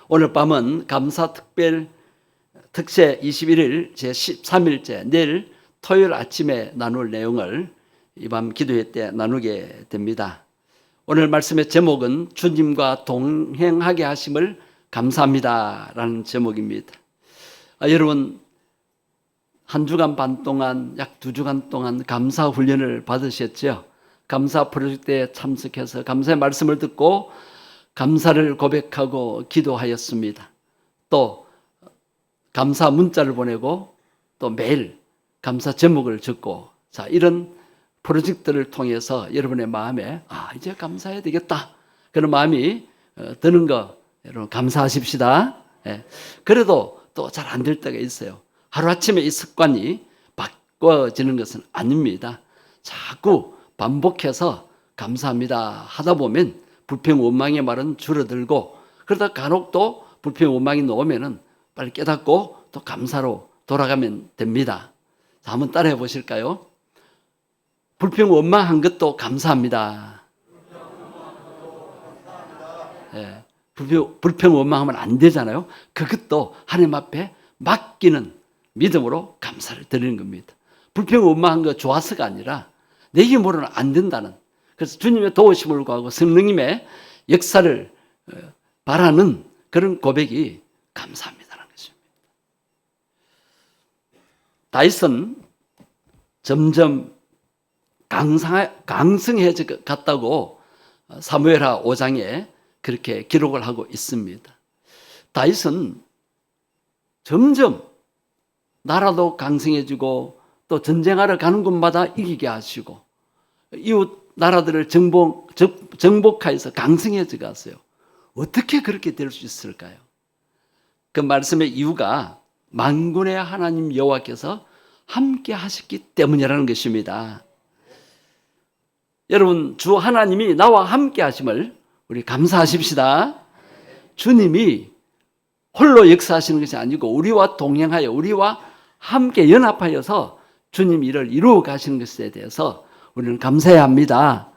오늘 밤은 감사특별 특세 21일 제13일째 내일 토요일 아침에 나눌 내용을 이 밤 기도회 때 나누게 됩니다. 오늘 말씀의 제목은 주님과 동행하게 하심을 감사합니다 라는 제목입니다. 여러분 한 주간 반 동안 약 2주간 동안 감사 훈련을 받으셨죠? 감사 프로젝트에 참석해서 감사의 말씀을 듣고 감사를 고백하고 기도하였습니다. 또 감사 문자를 보내고 또 매일 감사 제목을 적고 자 이런 프로젝트를 통해서 여러분의 마음에 이제 감사해야 되겠다 그런 마음이 드는 거 여러분 감사하십시다. 그래도 또 잘 안 될 때가 있어요. 하루아침에 이 습관이 바꿔지는 것은 아닙니다. 자꾸 반복해서 감사합니다 하다 보면 불평 원망의 말은 줄어들고 그러다 간혹 또 불평 원망이 나오면은 빨리 깨닫고 또 감사로 돌아가면 됩니다. 자, 한번 따라해 보실까요? 불평 원망한 것도 감사합니다. 불평 원망하면 안 되잖아요. 그것도 하나님 앞에 맡기는 믿음으로 감사를 드리는 겁니다. 불평 원망한 거 좋아서가 아니라 내 힘으로는 안 된다는, 그래서 주님의 도우심을 구하고 성령님의 역사를 바라는 그런 고백이 감사합니다라는 것입니다. 다윗은 점점 강성해져 갔다고 사무엘하 5장에 그렇게 기록을 하고 있습니다. 다윗은 점점 나라도 강성해지고 또 전쟁하러 가는 곳마다 이기게 하시고 이웃 나라들을 정복하여서 강성해져 갔어요. 어떻게 그렇게 될 수 있을까요? 그 말씀의 이유가 만군의 하나님 여호와께서 함께 하셨기 때문이라는 것입니다. 여러분 주 하나님이 나와 함께 하심을 우리 감사하십시다. 주님이 홀로 역사하시는 것이 아니고 우리와 동행하여 우리와 함께 연합하여서 주님 일을 이루어 가시는 것에 대해서 우리는 감사해야 합니다.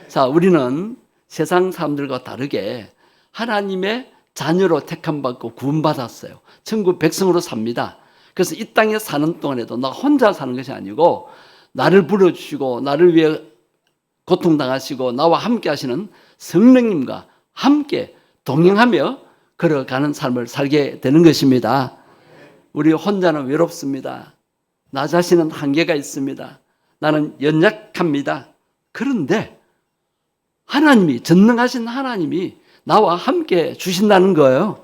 자, 우리는 세상 사람들과 다르게 하나님의 자녀로 택함받고 구원받았어요. 천국 백성으로 삽니다. 그래서 이 땅에 사는 동안에도 나 혼자 사는 것이 아니고 나를 불러주시고 나를 위해 고통당하시고 나와 함께 하시는 성령님과 함께 동행하며 걸어가는 삶을 살게 되는 것입니다. 우리 혼자는 외롭습니다. 나 자신은 한계가 있습니다. 나는 연약합니다. 그런데 하나님이 전능하신 하나님이 나와 함께 주신다는 거예요.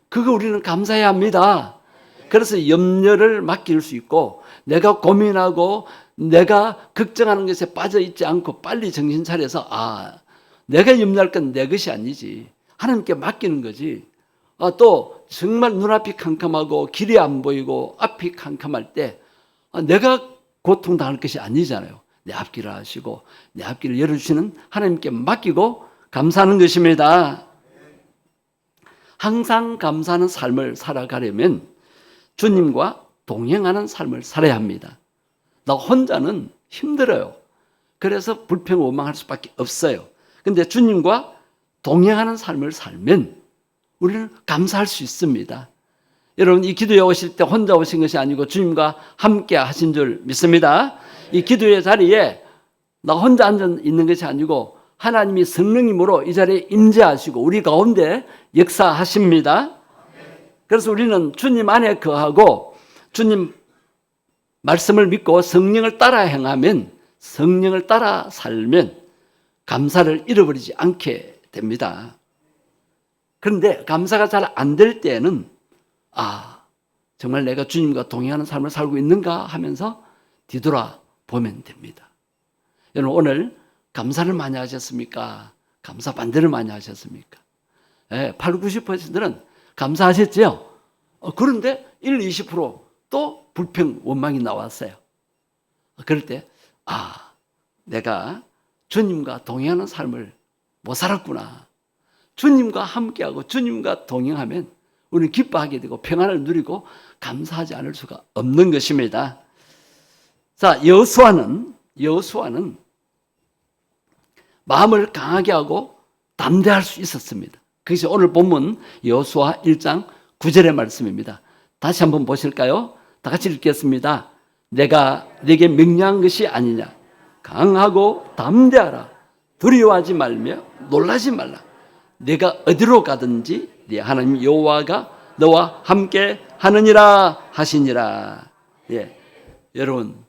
그거 우리는 감사해야 합니다. 그래서 염려를 맡길 수 있고 내가 고민하고 내가 걱정하는 것에 빠져 있지 않고 빨리 정신 차려서 내가 염려할 건 내 것이 아니지 하나님께 맡기는 거지. 또 정말 눈앞이 캄캄하고 길이 안 보이고 앞이 캄캄할 때 내가 고통당할 것이 아니잖아요. 내 앞길을 하시고 내 앞길을 열어주시는 하나님께 맡기고 감사하는 것입니다. 항상 감사하는 삶을 살아가려면 주님과 동행하는 삶을 살아야 합니다. 나 혼자는 힘들어요. 그래서 불평 원망할 수밖에 없어요. 그런데 주님과 동행하는 삶을 살면 우리는 감사할 수 있습니다. 여러분 이 기도에 오실 때 혼자 오신 것이 아니고 주님과 함께 하신 줄 믿습니다. 이 기도의 자리에 나 혼자 앉아 있는 것이 아니고 하나님이 성령님으로 이 자리에 임재하시고 우리 가운데 역사하십니다. 그래서 우리는 주님 안에 거하고 주님 말씀을 믿고 성령을 따라 행하면 성령을 따라 살면 감사를 잃어버리지 않게 됩니다. 그런데 감사가 잘 안 될 때는 정말 내가 주님과 동행하는 삶을 살고 있는가 하면서 뒤돌아보면 됩니다. 여러분 오늘 감사를 많이 하셨습니까? 감사 반대를 많이 하셨습니까? 80, 90%는 감사하셨죠? 그런데 1, 20%또 불평, 원망이 나왔어요. 그럴 때 내가 주님과 동행하는 삶을 못 살았구나. 주님과 함께하고 주님과 동행하면 우리는 기뻐하게 되고 평안을 누리고 감사하지 않을 수가 없는 것입니다. 자, 여호수아는 마음을 강하게 하고 담대할 수 있었습니다. 그것이 오늘 본문 여호수아 1장 9절의 말씀입니다. 다시 한번 보실까요? 다 같이 읽겠습니다. 내가 네게 명령한 것이 아니냐. 강하고 담대하라. 두려워하지 말며 놀라지 말라. 네가 어디로 가든지 네 하나님 여호와가 너와 함께 하느니라 하시니라. 예, 여러분,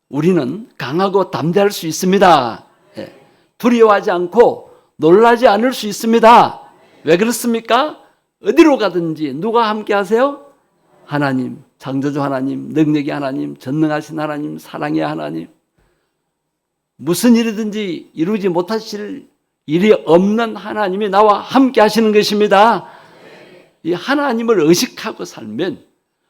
우리는 강하고 담대할 수 있습니다. 예, 두려워하지 않고 놀라지 않을 수 있습니다. 왜 그렇습니까? 어디로 가든지 누가 함께 하세요? 하나님, 창조주 하나님, 능력의 하나님, 전능하신 하나님, 사랑의 하나님. 무슨 일이든지 이루지 못하실 일이 없는 하나님이 나와 함께 하시는 것입니다. 이 하나님을 의식하고 살면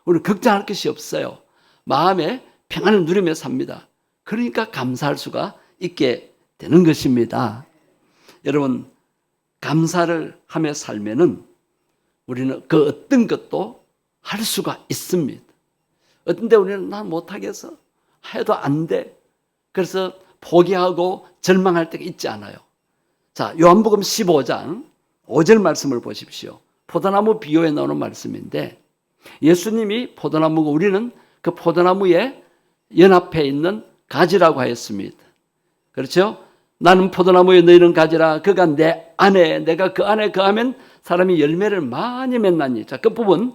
우리는 걱정할 것이 없어요. 마음에 평안을 누리며 삽니다. 그러니까 감사할 수가 있게 되는 것입니다. 여러분, 감사를 하며 살면은 우리는 그 어떤 것도 할 수가 있습니다. 어떤 데 우리는 난 못하겠어. 해도 안 돼. 그래서 포기하고 절망할 때가 있지 않아요. 자, 요한복음 15장 5절 말씀을 보십시오. 포도나무 비유에 나오는 말씀인데 예수님이 포도나무고 우리는 그 포도나무에 연합해 있는 가지라고 하였습니다. 그렇죠? 나는 포도나무에 너희는 가지라. 그가 내 안에 내가 그 안에 거하면 사람이 열매를 많이 맺나니. 자, 그 부분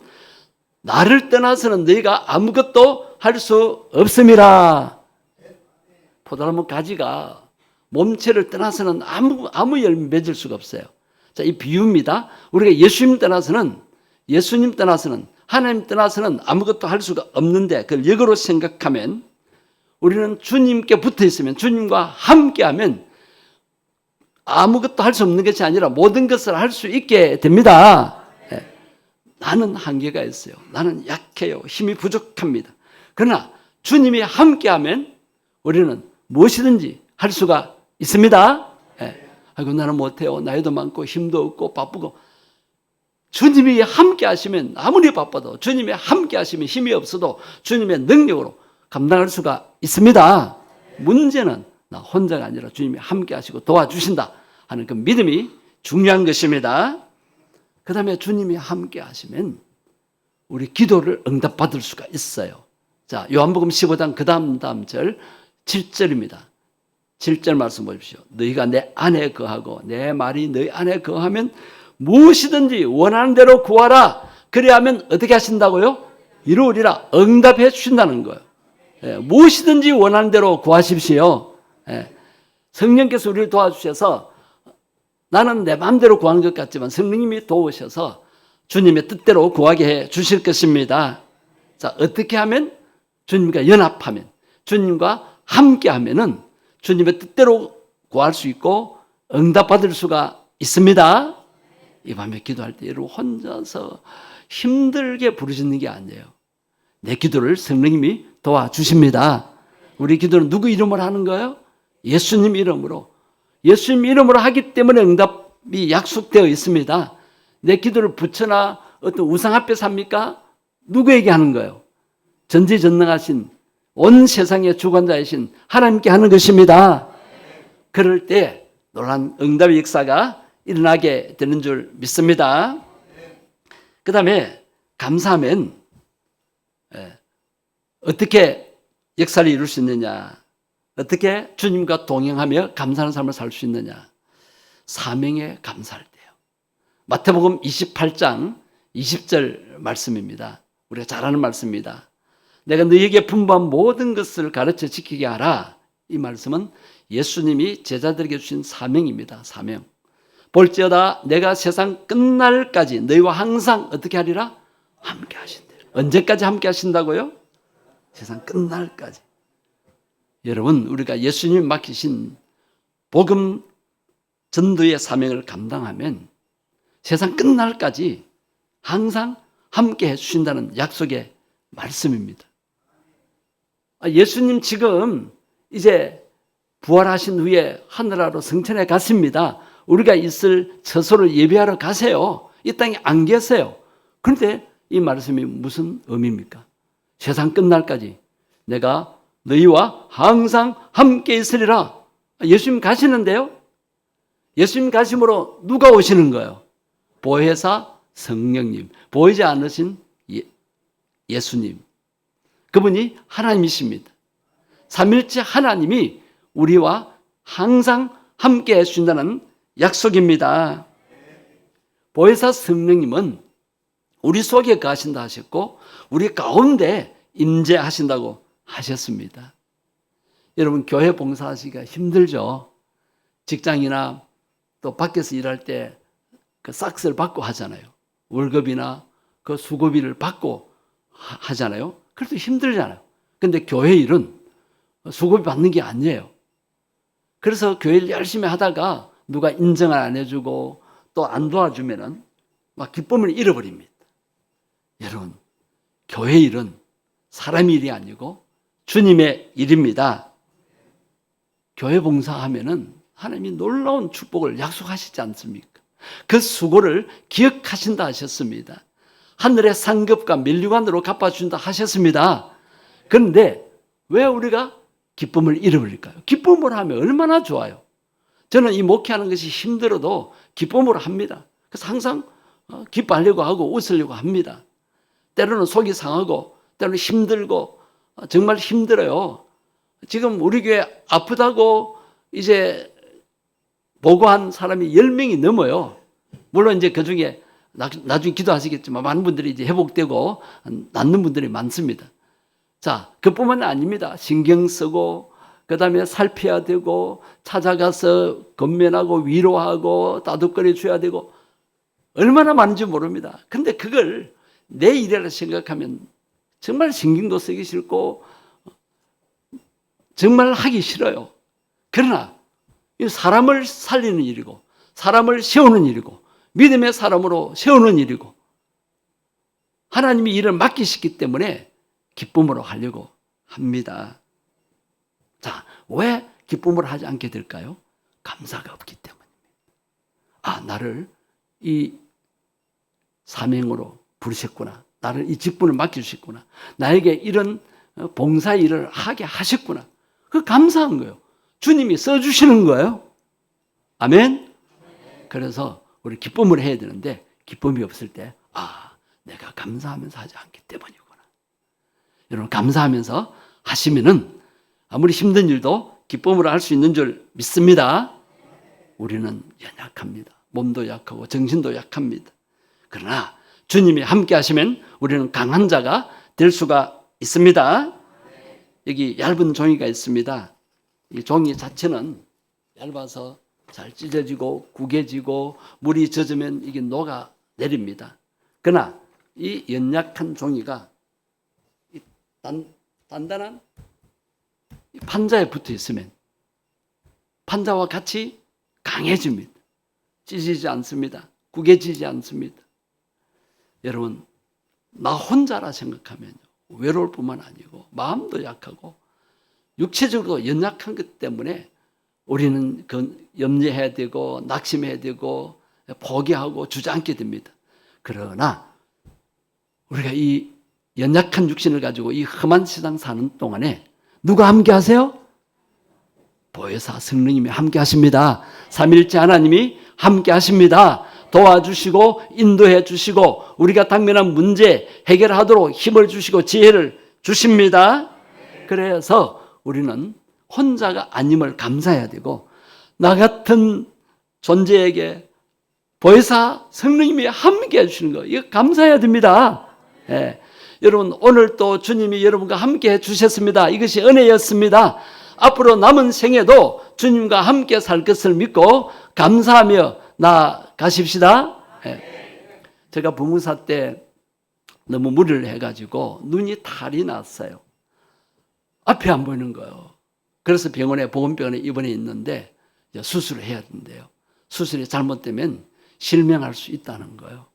나를 떠나서는 너희가 아무것도 할 수 없음이라. 포도나무 가지가 몸체를 떠나서는 아무 열매 맺을 수가 없어요. 자, 이 비유입니다. 우리가 예수님 떠나서는 하나님 떠나서는 아무것도 할 수가 없는데 그걸 역으로 생각하면 우리는 주님께 붙어 있으면 주님과 함께하면 아무것도 할 수 없는 것이 아니라 모든 것을 할 수 있게 됩니다. 네. 나는 한계가 있어요. 나는 약해요. 힘이 부족합니다. 그러나 주님이 함께하면 우리는 무엇이든지 할 수가 있습니다. 네. 아이고 나는 못해요. 나이도 많고 힘도 없고 바쁘고. 주님이 함께 하시면 아무리 바빠도 주님이 함께 하시면 힘이 없어도 주님의 능력으로 감당할 수가 있습니다. 문제는 나 혼자가 아니라 주님이 함께 하시고 도와주신다 하는 그 믿음이 중요한 것입니다. 그 다음에 주님이 함께 하시면 우리 기도를 응답받을 수가 있어요. 자, 요한복음 15장 그 다음 절 7절입니다. 7절 말씀 보십시오. 너희가 내 안에 거하고 내 말이 너희 안에 거하면 무엇이든지 원하는 대로 구하라. 그래야면 어떻게 하신다고요? 이루으리라. 응답해 주신다는 거예요. 예, 무엇이든지 원하는 대로 구하십시오. 예, 성령께서 우리를 도와주셔서 나는 내 마음대로 구하는 것 같지만 성령님이 도우셔서 주님의 뜻대로 구하게 해 주실 것입니다. 자, 어떻게 하면? 주님과 연합하면, 주님과 함께 하면은 주님의 뜻대로 구할 수 있고 응답받을 수가 있습니다. 이 밤에 기도할 때 여러분 혼자서 힘들게 부르짖는 게 아니에요. 내 기도를 성령님이 도와주십니다. 우리 기도는 누구 이름으로 하는 거예요? 예수님 이름으로. 예수님 이름으로 하기 때문에 응답이 약속되어 있습니다. 내 기도를 부처나 어떤 우상 앞에서 합니까? 누구에게 하는 거예요? 전지전능하신 온 세상의 주관자이신 하나님께 하는 것입니다. 그럴 때 놀란 응답의 역사가 일어나게 되는 줄 믿습니다. 그 다음에 감사하면 어떻게 역사를 이룰 수 있느냐? 어떻게 주님과 동행하며 감사하는 삶을 살 수 있느냐? 사명에 감사할 때요. 마태복음 28장 20절 말씀입니다. 우리가 잘 아는 말씀입니다. 내가 너희에게 분부한 모든 것을 가르쳐 지키게 하라. 이 말씀은 예수님이 제자들에게 주신 사명입니다. 사명. 볼지어다 내가 세상 끝날까지 너희와 항상 어떻게 하리라? 함께 하신다. 언제까지 함께 하신다고요? 세상 끝날까지. 여러분, 우리가 예수님이 맡기신 복음 전도의 사명을 감당하면 세상 끝날까지 항상 함께 해주신다는 약속의 말씀입니다. 예수님 지금 이제 부활하신 후에 하늘나라로 성천에 갔습니다. 우리가 있을 처소를 예비하러 가세요. 이 땅에 안 계세요. 그런데 이 말씀이 무슨 의미입니까? 세상 끝날까지 내가 너희와 항상 함께 있으리라. 예수님 가시는데요. 예수님 가심으로 누가 오시는 거예요? 보혜사 성령님. 보이지 않으신 예수님. 그분이 하나님이십니다. 삼일째 하나님이 우리와 항상 함께 해주신다는 약속입니다. 보혜사 성령님은 우리 속에 거하신다 하셨고 우리 가운데 임재하신다고 하셨습니다. 여러분 교회 봉사하시기가 힘들죠. 직장이나 또 밖에서 일할 때 그 싹스를 받고 하잖아요. 월급이나 그 수고비를 받고 하잖아요. 그래도 힘들잖아요. 근데 교회 일은 수고비 받는 게 아니에요. 그래서 교회 일 열심히 하다가 누가 인정을 안 해주고 또 안 도와주면은 막 기쁨을 잃어버립니다. 여러분, 교회 일은 사람의 일이 아니고 주님의 일입니다. 교회 봉사하면은 하나님이 놀라운 축복을 약속하시지 않습니까? 그 수고를 기억하신다 하셨습니다. 하늘의 상급과 면류관으로 갚아준다 하셨습니다. 그런데 왜 우리가 기쁨을 잃어버릴까요? 기쁨을 하면 얼마나 좋아요. 저는 이 목회하는 것이 힘들어도 기쁨으로 합니다. 그래서 항상 기뻐하려고 하고 웃으려고 합니다. 때로는 속이 상하고 때로는 힘들고 정말 힘들어요. 지금 우리 교회 아프다고 이제 보고한 사람이 10명이 넘어요. 물론 이제 그 중에 나중에 기도하시겠지만 많은 분들이 이제 회복되고 낫는 분들이 많습니다. 자, 그뿐만 아닙니다. 신경 쓰고 그다음에 살펴야 되고 찾아가서 건면하고 위로하고 따뜻거려 줘야 되고 얼마나 많은지 모릅니다. 근데 그걸 내 일이라 생각하면 정말 신경도 쓰기 싫고 정말 하기 싫어요. 그러나 사람을 살리는 일이고 사람을 세우는 일이고 믿음의 사람으로 세우는 일이고 하나님이 일을 맡기시기 때문에 기쁨으로 하려고 합니다. 자, 왜 기쁨으로 하지 않게 될까요? 감사가 없기 때문입니다. 아, 나를 이 사명으로 부르셨구나. 나를 이 직분을 맡겨주셨구나. 나에게 이런 봉사 일을 하게 하셨구나. 그 감사한 거예요. 주님이 써주시는 거예요. 아멘? 그래서 우리 기쁨을 해야 되는데 기쁨이 없을 때 내가 감사하면서 하지 않기 때문이구나. 여러분 감사하면서 하시면은 아무리 힘든 일도 기쁨으로 할 수 있는 줄 믿습니다. 우리는 연약합니다. 몸도 약하고 정신도 약합니다. 그러나 주님이 함께 하시면 우리는 강한 자가 될 수가 있습니다. 여기 얇은 종이가 있습니다. 이 종이 자체는 얇아서 잘 찢어지고 구겨지고 물이 젖으면 이게 녹아 내립니다. 그러나 이 연약한 종이가 단단한 판자에 붙어 있으면 판자와 같이 강해집니다. 찢어지지 않습니다. 구겨지지 않습니다. 여러분, 나 혼자라 생각하면 외로울 뿐만 아니고 마음도 약하고 육체적으로 연약한 것 때문에 우리는 염려해야 되고 낙심해야 되고 포기하고 주저앉게 됩니다. 그러나 우리가 이 연약한 육신을 가지고 이 험한 세상 사는 동안에 누가 함께 하세요? 보혜사 성령님이 함께 하십니다. 삼일째 하나님이 함께 하십니다. 도와주시고 인도해 주시고 우리가 당면한 문제 해결하도록 힘을 주시고 지혜를 주십니다. 그래서 우리는 혼자가 아님을 감사해야 되고 나 같은 존재에게 보혜사 성령님이 함께 해주시는 거 이거 감사해야 됩니다. 여러분 오늘 또 주님이 여러분과 함께 해주셨습니다. 이것이 은혜였습니다. 앞으로 남은 생에도 주님과 함께 살 것을 믿고 감사하며 나아가십시다. 제가 부무사 때 너무 무리를 해가지고 눈이 탈이 났어요. 앞이 안 보이는 거예요. 그래서 보건병원에 입원해 있는데 수술을 해야 된대요. 수술이 잘못되면 실명할 수 있다는 거예요.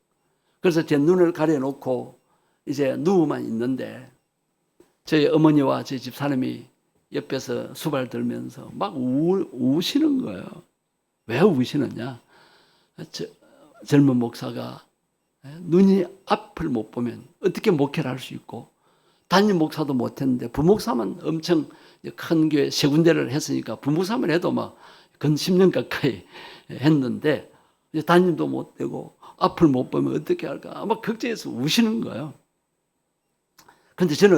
그래서 제 눈을 가려놓고 이제 누워만 있는데 저희 어머니와 저희 집사람이 옆에서 수발 들면서 막 우시는 거예요. 왜 우시느냐? 젊은 목사가 눈이 앞을 못 보면 어떻게 목회를 할 수 있고 담임 목사도 못했는데 부목사만 엄청 큰 교회 세 군데를 했으니까 부목사만 해도 막 근 10년 가까이 했는데 이제 담임도 못 되고 앞을 못 보면 어떻게 할까 아마 걱정해서 우시는 거예요. 그런데 저는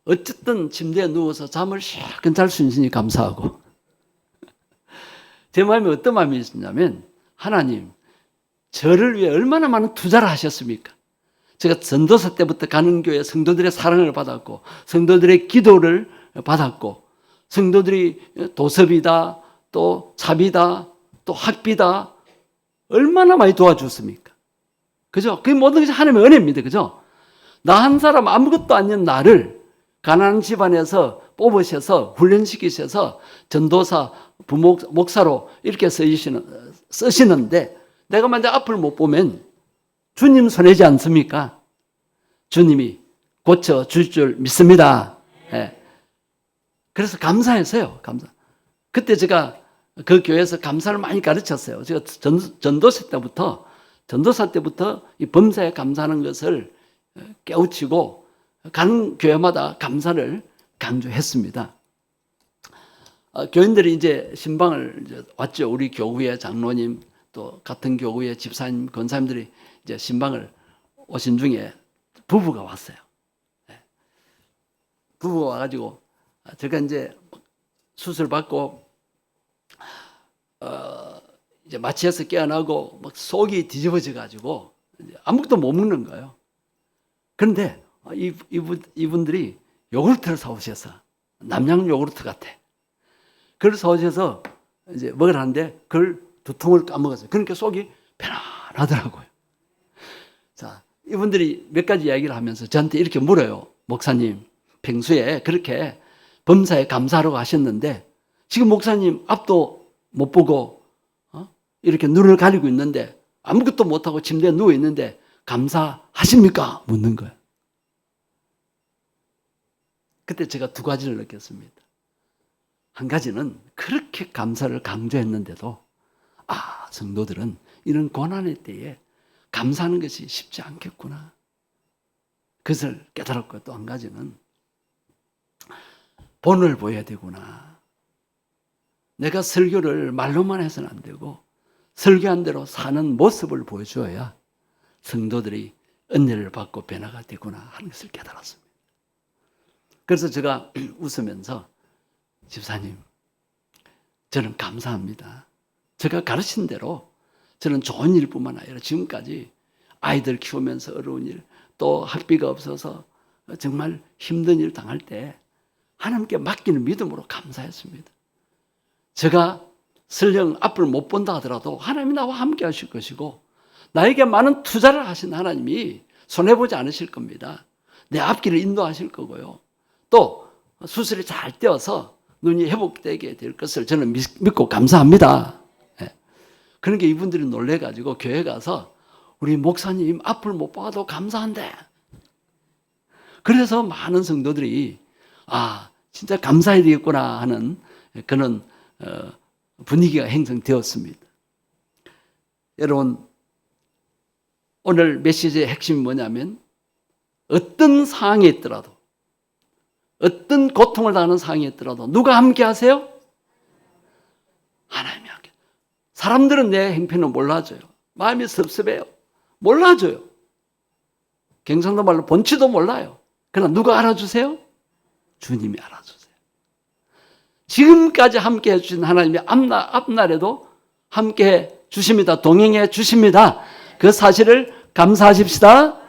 어쨌든 침대에 누워서 잠을 시원히 잘 수 있으니 감사하고 제 마음에 어떤 마음이 있었냐면 하나님 저를 위해 얼마나 많은 투자를 하셨습니까? 제가 전도사 때부터 가는 교회 성도들의 사랑을 받았고 성도들의 기도를 받았고 성도들이 도섭이다 또 차비다 또 학비다 얼마나 많이 도와줬습니까? 그죠? 그 모든 것이 하나님의 은혜입니다. 그죠? 나 한 사람 아무것도 아닌 나를 가난한 집안에서 뽑으셔서 훈련시키셔서 전도사, 목사로 이렇게 쓰시는데 내가 만약 앞을 못 보면 주님 손해지 않습니까? 주님이 고쳐줄 줄 믿습니다. 예. 그래서 감사했어요. 감사. 그때 제가 그 교회에서 감사를 많이 가르쳤어요. 제가 전도사 때부터 이 범사에 감사하는 것을 깨우치고 가는 교회마다 감사를 강조했습니다. 교인들이 이제 신방을 이제 왔죠. 우리 교구의 장로님 또 같은 교구의 집사님, 권사님들이 이제 신방을 오신 중에 부부가 왔어요. 부부가 와가지고 제가 이제 수술 받고 이제 마취해서 깨어나고 막 속이 뒤집어져 가지고 아무것도 못 먹는 거예요. 그런데 이분들이 요구르트를 사오셔서 남양 요구르트 같아. 그걸 사오셔서 이제 먹으라는데 그걸 2통을 까먹었어요. 그러니까 속이 편안하더라고요. 자, 이분들이 몇 가지 이야기를 하면서 저한테 이렇게 물어요. 목사님, 평소에 그렇게 범사에 감사하라고 하셨는데 지금 목사님 앞도 못 보고 이렇게 눈을 가리고 있는데 아무것도 못하고 침대에 누워 있는데 감사하십니까? 묻는 거예요. 그때 제가 2가지를 느꼈습니다. 한 가지는 그렇게 감사를 강조했는데도 성도들은 이런 고난의 때에 감사하는 것이 쉽지 않겠구나. 그것을 깨달았고 또 한 가지는 본을 보여야 되구나. 내가 설교를 말로만 해서는 안 되고 설교한 대로 사는 모습을 보여줘야 성도들이 은혜를 받고 변화가 되구나 하는 것을 깨달았습니다. 그래서 제가 웃으면서 집사님, 저는 감사합니다. 제가 가르친 대로 저는 좋은 일뿐만 아니라 지금까지 아이들 키우면서 어려운 일, 또 학비가 없어서 정말 힘든 일 당할 때 하나님께 맡기는 믿음으로 감사했습니다. 제가 설령 앞을 못 본다 하더라도 하나님이 나와 함께 하실 것이고 나에게 많은 투자를 하신 하나님이 손해보지 않으실 겁니다. 내 앞길을 인도하실 거고요. 또 수술이 잘 되어서 눈이 회복되게 될 것을 저는 믿고 감사합니다. 그러니까 이분들이 놀래가지고 교회 가서 우리 목사님 앞을 못 봐도 감사한데. 그래서 많은 성도들이 진짜 감사해야 되겠구나 하는 그런 분위기가 형성되었습니다. 여러분, 오늘 메시지의 핵심이 뭐냐면 어떤 상황에 있더라도 어떤 고통을 당하는 상황에 있더라도 누가 함께 하세요? 하나님이 함께. 사람들은 내 행편을 몰라줘요. 마음이 섭섭해요. 몰라줘요. 경상도 말로 본치도 몰라요. 그러나 누가 알아주세요? 주님이 알아주세요. 지금까지 함께 해주신 하나님이 앞날에도 함께 해 주십니다. 동행해 주십니다. 그 사실을 감사하십시다.